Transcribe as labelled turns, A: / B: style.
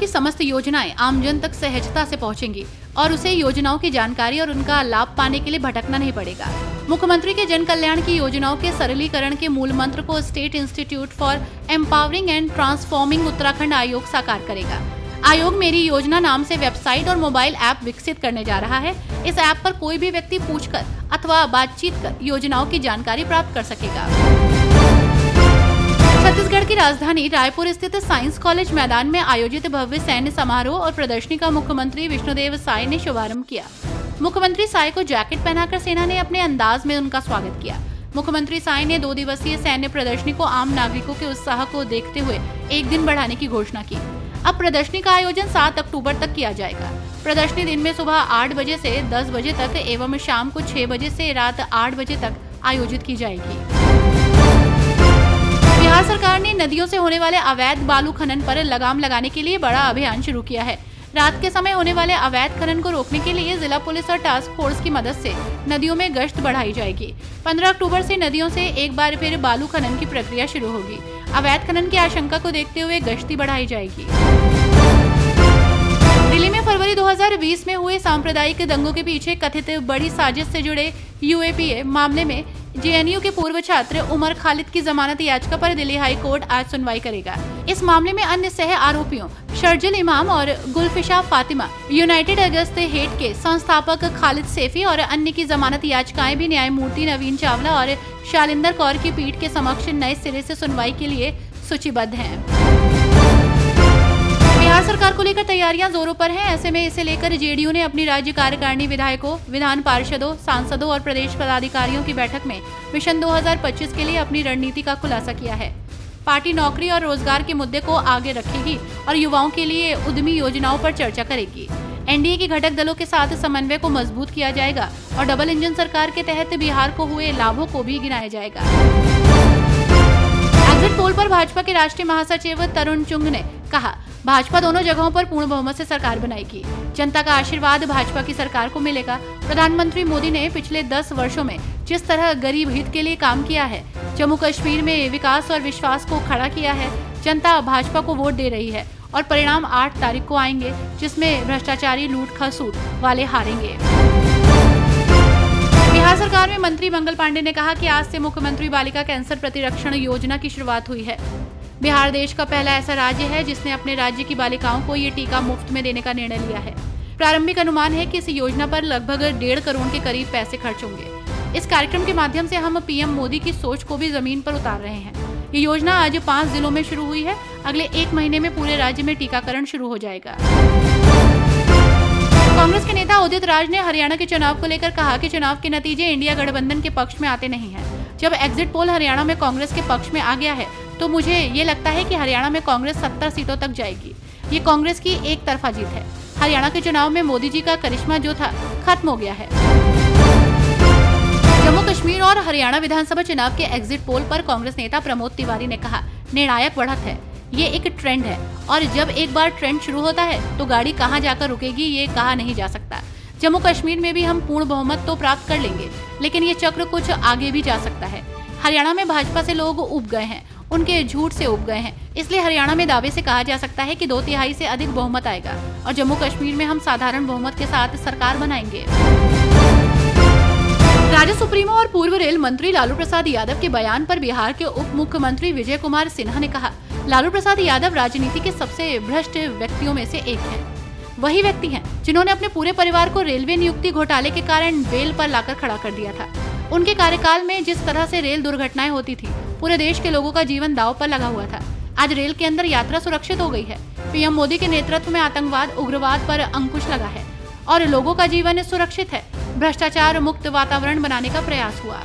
A: की समस्त योजनाएं आमजन तक सहजता से पहुंचेंगी और उसे योजनाओं की जानकारी और उनका लाभ पाने के लिए भटकना नहीं पड़ेगा। मुख्यमंत्री के जन कल्याण की योजनाओं के सरलीकरण के मूल मंत्र को state institute for empowering and transforming Uttarakhand आयोग साकार करेगा। आयोग मेरी योजना नाम से वेबसाइट और मोबाइल ऐप विकसित करने जा रहा है। इस ऐप पर कोई भी व्यक्ति पूछकर अथवा बातचीत कर योजनाओं की जानकारी प्राप्त कर सकेगा। छत्तीसगढ़ की राजधानी रायपुर स्थित साइंस कॉलेज मैदान में आयोजित भव्य सैन्य समारोह और प्रदर्शनी का मुख्यमंत्री विष्णुदेव साय ने शुभारंभ किया। मुख्यमंत्री साय को जैकेट पहनाकर सेना ने अपने अंदाज में उनका स्वागत किया। मुख्यमंत्री साय ने 2 दिवसीय सैन्य प्रदर्शनी को आम नागरिकों के उत्साह को देखते हुए 1 दिन बढ़ाने की घोषणा की। अब प्रदर्शनी का आयोजन 7 अक्टूबर तक किया जाएगा। प्रदर्शनी दिन में सुबह 8 बजे से 10 बजे तक एवं शाम को 6 बजे से रात 8 बजे तक आयोजित की जाएगी। बिहार सरकार ने नदियों से होने वाले अवैध बालू खनन पर लगाम लगाने के लिए बड़ा अभियान शुरू किया है। रात के समय होने वाले अवैध खनन को रोकने के लिए जिला पुलिस और टास्क फोर्स की मदद से नदियों में गश्त बढ़ाई जाएगी। 15 अक्टूबर से नदियों से एक बार फिर बालू खनन की प्रक्रिया शुरू होगी। अवैध खनन की आशंका को देखते हुए गश्ती बढ़ाई जाएगी। दिल्ली में फरवरी 2020 में हुए सांप्रदायिक दंगों के पीछे कथित बड़ी साजिश से जुड़े यूएपीए मामले में जेएनयू के पूर्व छात्र उमर खालिद की जमानत याचिका पर दिल्ली हाई कोर्ट आज सुनवाई करेगा। इस मामले में अन्य सह आरोपियों शर्जिल इमाम और गुलफिशा फातिमा, यूनाइटेड अगस्त हेट के संस्थापक खालिद सैफी और अन्य की जमानत याचिकाएं भी न्यायमूर्ति नवीन चावला और शालिंदर कौर की पीठ के समक्ष नए सिरे से सुनवाई के लिए सूचीबद्ध हैं। बिहार सरकार को लेकर तैयारियां जोरों पर हैं। ऐसे में इसे लेकर जेडीयू ने अपनी राज्य कार्यकारिणी विधायकों, विधान पार्षदों, सांसदों और प्रदेश पदाधिकारियों की बैठक में मिशन 2025 के लिए अपनी रणनीति का खुलासा किया है। पार्टी नौकरी और रोजगार के मुद्दे को आगे रखेगी और युवाओं के लिए उद्यमी योजनाओं पर चर्चा करेगी। एनडीए की घटक दलों के साथ समन्वय को मजबूत किया जाएगा और डबल इंजन सरकार के तहत बिहार को हुए लाभों को भी गिनाया जाएगा। एग्जिट पोल पर भाजपा के राष्ट्रीय महासचिव तरुण चुंग ने कहा, भाजपा दोनों जगहों पर पूर्ण बहुमत से सरकार बनाएगी। जनता का आशीर्वाद भाजपा की सरकार को मिलेगा। प्रधानमंत्री मोदी ने पिछले 10 वर्षों में जिस तरह गरीब हित के लिए काम किया है, जम्मू कश्मीर में विकास और विश्वास को खड़ा किया है, जनता भाजपा को वोट दे रही है और परिणाम 8 तारीख को आएंगे, जिसमें भ्रष्टाचारी लूट खसूट वाले हारेंगे। बिहार सरकार में मंत्री मंगल पांडे ने कहा कि आज से मुख्यमंत्री बालिका कैंसर प्रतिरक्षण योजना की शुरुआत हुई है। बिहार देश का पहला ऐसा राज्य है जिसने अपने राज्य की बालिकाओं को ये टीका मुफ्त में देने का निर्णय लिया है। प्रारंभिक अनुमान है कि इस योजना पर लगभग 1.5 करोड़ के करीब पैसे खर्च होंगे। इस कार्यक्रम के माध्यम से हम पीएम मोदी की सोच को भी जमीन पर उतार रहे हैं। ये योजना आज 5 जिलों में शुरू हुई है। अगले 1 महीने में पूरे राज्य में टीकाकरण शुरू हो जाएगा। कांग्रेस के नेता उदित राज ने हरियाणा के चुनाव को लेकर कहा कि चुनाव के नतीजे इंडिया गठबंधन के पक्ष में आते नहीं हैं। जब एग्जिट पोल हरियाणा में कांग्रेस के पक्ष में आ गया है तो मुझे ये लगता है कि हरियाणा में कांग्रेस 70 सीटों तक जाएगी। ये कांग्रेस की एक तरफा जीत है। हरियाणा के चुनाव में मोदी जी का करिश्मा जो था खत्म हो गया है। जम्मू कश्मीर और हरियाणा विधानसभा चुनाव के एग्जिट पोल पर कांग्रेस नेता प्रमोद तिवारी ने कहा, निर्णायक बढ़त है। ये एक ट्रेंड है और जब एक बार ट्रेंड शुरू होता है तो गाड़ी कहां जाकर रुकेगी ये कहा नहीं जा सकता। जम्मू कश्मीर में भी हम पूर्ण बहुमत तो प्राप्त कर लेंगे, लेकिन ये चक्र कुछ आगे भी जा सकता है। हरियाणा में भाजपा से लोग उब गए हैं, उनके झूठ से उब गए हैं, इसलिए हरियाणा में दावे से कहा जा सकता है कि 2/3 से अधिक बहुमत आएगा और जम्मू कश्मीर में हम साधारण बहुमत के साथ सरकार बनाएंगे। राज्य सुप्रीमो और पूर्व रेल मंत्री लालू प्रसाद यादव के बयान पर बिहार के उप मुख्यमंत्री विजय कुमार सिन्हा ने कहा, लालू प्रसाद यादव राजनीति के सबसे भ्रष्ट व्यक्तियों में से एक हैं। वही व्यक्ति हैं जिन्होंने अपने पूरे परिवार को रेलवे नियुक्ति घोटाले के कारण बेल पर लाकर खड़ा कर दिया था। उनके कार्यकाल में जिस तरह से रेल दुर्घटनाएं होती थी, पूरे देश के लोगों का जीवन दांव पर लगा हुआ था। आज रेल के अंदर यात्रा सुरक्षित हो गई है। पीएम मोदी के नेतृत्व में आतंकवाद, उग्रवाद पर अंकुश लगा है और लोगों का जीवन सुरक्षित है। भ्रष्टाचार मुक्त वातावरण बनाने का प्रयास हुआ।